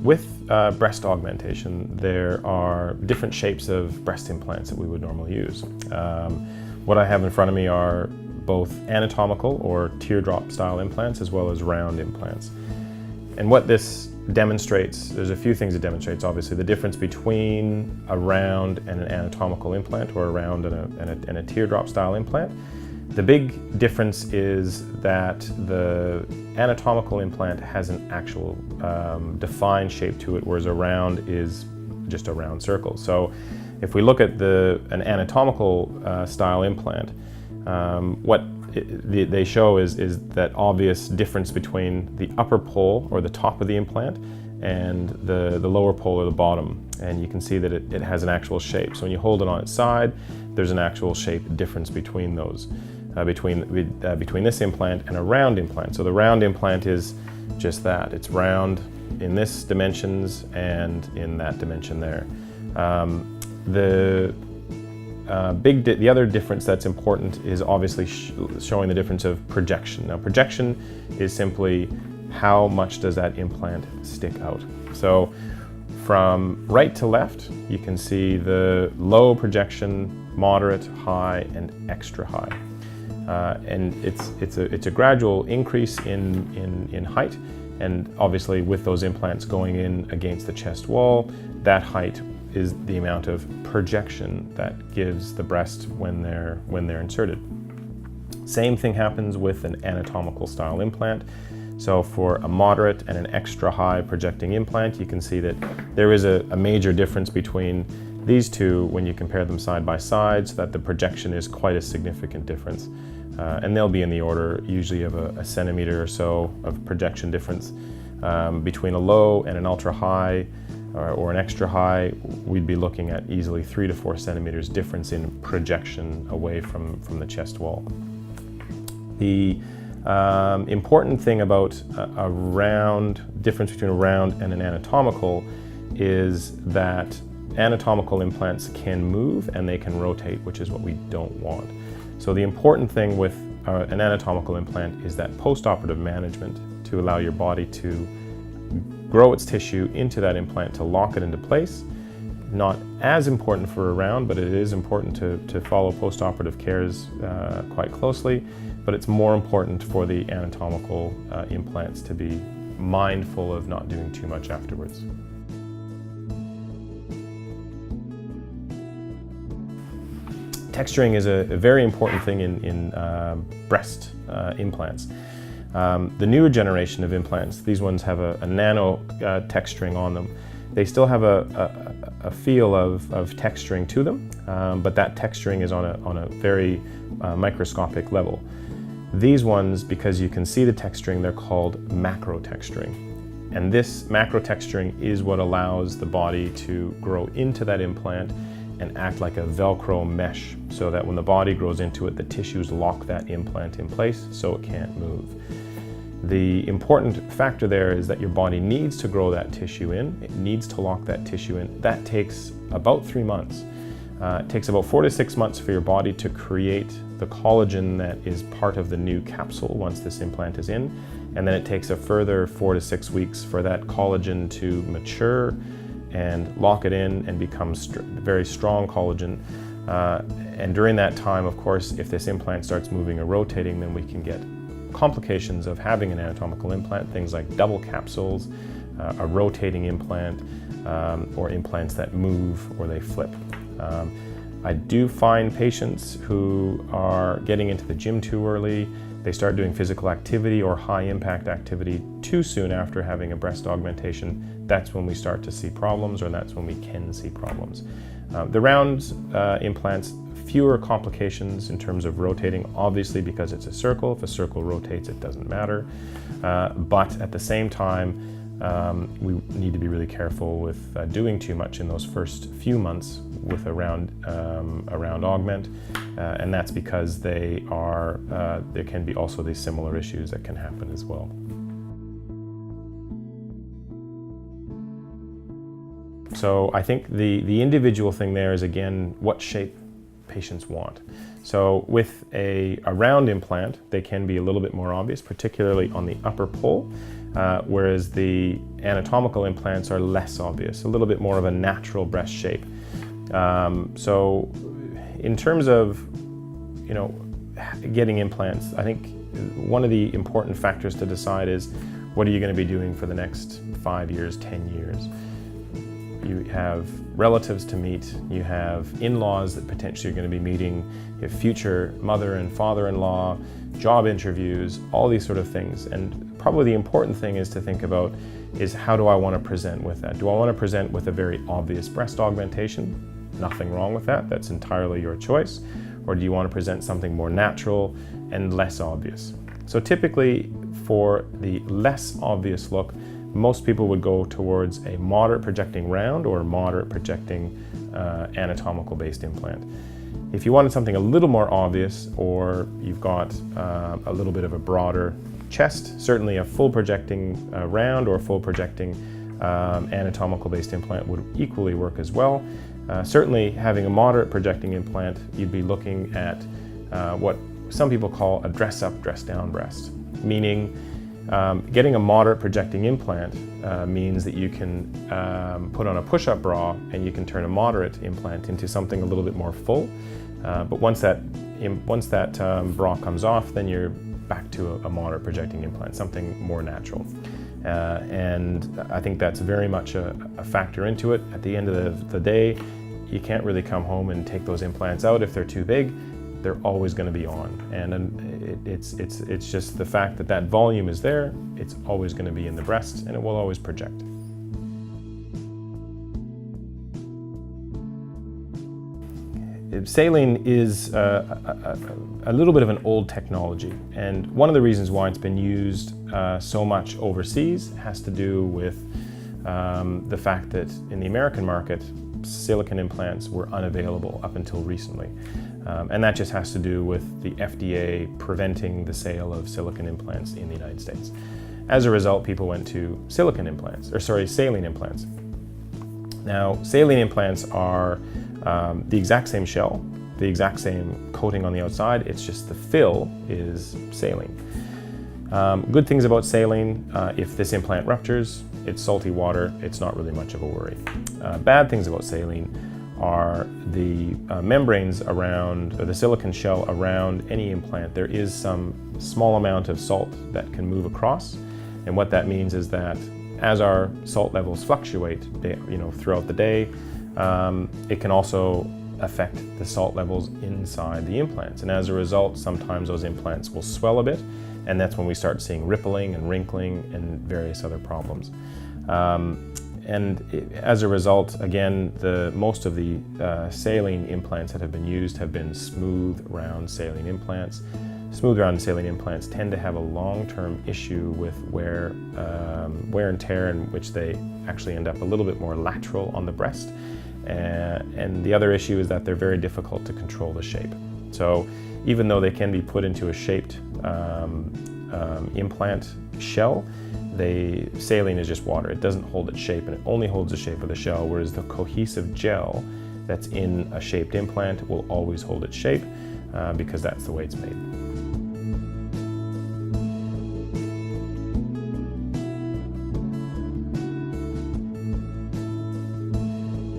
with breast augmentation, there are different shapes of breast implants that we would normally use. What I have in front of me are both anatomical or teardrop style implants as well as round implants. And what this demonstrates, there's a few things it demonstrates. Obviously, the difference between a round and an anatomical implant, or a round and a teardrop style implant. The big difference is that the anatomical implant has an actual defined shape to it, whereas a round is just a round circle. So if we look at an anatomical style implant, what they show is that obvious difference between the upper pole, or the top of the implant, and the lower pole, or the bottom. And you can see that it has an actual shape. So when you hold it on its side, there's an actual shape difference between those, between this implant and a round implant. So the round implant is just that. It's round in this dimensions and in that dimension there. The other difference that's important is obviously showing the difference of projection. Now, projection is simply how much does that implant stick out. So from right to left, you can see the low projection, moderate, high, and extra high. And it's a gradual increase in height, and obviously with those implants going in against the chest wall, that height is the amount of projection that gives the breast when they're inserted. Same thing happens with an anatomical style implant. So for a moderate and an extra high projecting implant, you can see that there is a major difference between these two when you compare them side by side, so that the projection is quite a significant difference. And they'll be in the order usually of a centimeter or so of projection difference. Between a low and an ultra high or an extra high, we'd be looking at easily 3 to 4 centimeters difference in projection away from the chest wall. The important thing about difference between a round and an anatomical is that anatomical implants can move and they can rotate, which is what we don't want. So the important thing with an anatomical implant is that post-operative management to allow your body to grow its tissue into that implant to lock it into place. Not as important for a round, but it is important to follow post-operative cares quite closely, but it's more important for the anatomical implants to be mindful of not doing too much afterwards. Texturing is a very important thing in breast implants. The newer generation of implants, these ones have a nano texturing on them. They still have a feel of texturing to them, but that texturing is on a very microscopic level. These ones, because you can see the texturing, they're called macro texturing. And this macro texturing is what allows the body to grow into that implant and act like a Velcro mesh, so that when the body grows into it, the tissues lock that implant in place so it can't move. The important factor there is that your body needs to grow that tissue in. It needs to lock that tissue in. That takes about 3 months. It takes about 4 to 6 months for your body to create the collagen that is part of the new capsule once this implant is in. And then it takes a further 4 to 6 weeks for that collagen to mature and lock it in and become very strong collagen. And during that time, of course, if this implant starts moving or rotating, then we can get complications of having an anatomical implant, things like double capsules, a rotating implant, or implants that move or they flip. I do find patients who are getting into the gym too early, they start doing physical activity or high impact activity too soon after having a breast augmentation. That's when we start to see problems, or that's when we can see problems. The round implants, fewer complications in terms of rotating, obviously because it's a circle. If a circle rotates, it doesn't matter. But at the same time, we need to be really careful with doing too much in those first few months with a round augment, and that's because there can be also these similar issues that can happen as well. So I think the individual thing there is, again, what shape patients want. So with a round implant, they can be a little bit more obvious, particularly on the upper pole, whereas the anatomical implants are less obvious, a little bit more of a natural breast shape. So in terms of, getting implants, I think one of the important factors to decide is, what are you going to be doing for the next 5 years, 10 years? You have relatives to meet, you have in-laws that potentially you're going to be meeting, you have future mother and father-in-law, job interviews, all these sort of things. And probably the important thing is to think about is, how do I want to present with that? Do I want to present with a very obvious breast augmentation? Nothing wrong with that, that's entirely your choice. Or do you want to present something more natural and less obvious? So typically for the less obvious look, most people would go towards a moderate projecting round or moderate projecting anatomical based implant. If you wanted something a little more obvious, or you've got a little bit of a broader chest, certainly a full projecting round or full projecting anatomical based implant would equally work as well. Certainly having a moderate projecting implant, you'd be looking at what some people call a dress up, dress down breast, meaning getting a moderate projecting implant means that you can put on a push-up bra and you can turn a moderate implant into something a little bit more full. But once that bra comes off, then you're back to a moderate projecting implant, something more natural. And I think that's very much a factor into it. At the end of the day, you can't really come home and take those implants out if they're too big. They're always going to be on, and it's just the fact that volume is there. It's always going to be in the breast, and it will always project. Saline is a little bit of an old technology, and one of the reasons why it's been used so much overseas has to do with the fact that in the American market, silicone implants were unavailable up until recently. And that just has to do with the FDA preventing the sale of silicone implants in the United States. As a result, people went to saline implants. Now, saline implants are the exact same shell, the exact same coating on the outside, it's just the fill is saline. Good things about saline, if this implant ruptures, it's salty water, it's not really much of a worry. Bad things about saline are the membranes around, or the silicone shell around any implant. There is some small amount of salt that can move across, and what that means is that as our salt levels fluctuate throughout the day, it can also affect the salt levels inside the implants, and as a result sometimes those implants will swell a bit, and that's when we start seeing rippling and wrinkling and various other problems. And as a result, again, most of the saline implants that have been used have been smooth, round saline implants. Smooth, round saline implants tend to have a long-term issue with wear and tear, in which they actually end up a little bit more lateral on the breast. And the other issue is that they're very difficult to control the shape. So even though they can be put into a shaped implant shell, saline is just water. It doesn't hold its shape, and it only holds the shape of the shell, whereas the cohesive gel that's in a shaped implant will always hold its shape because that's the way it's made.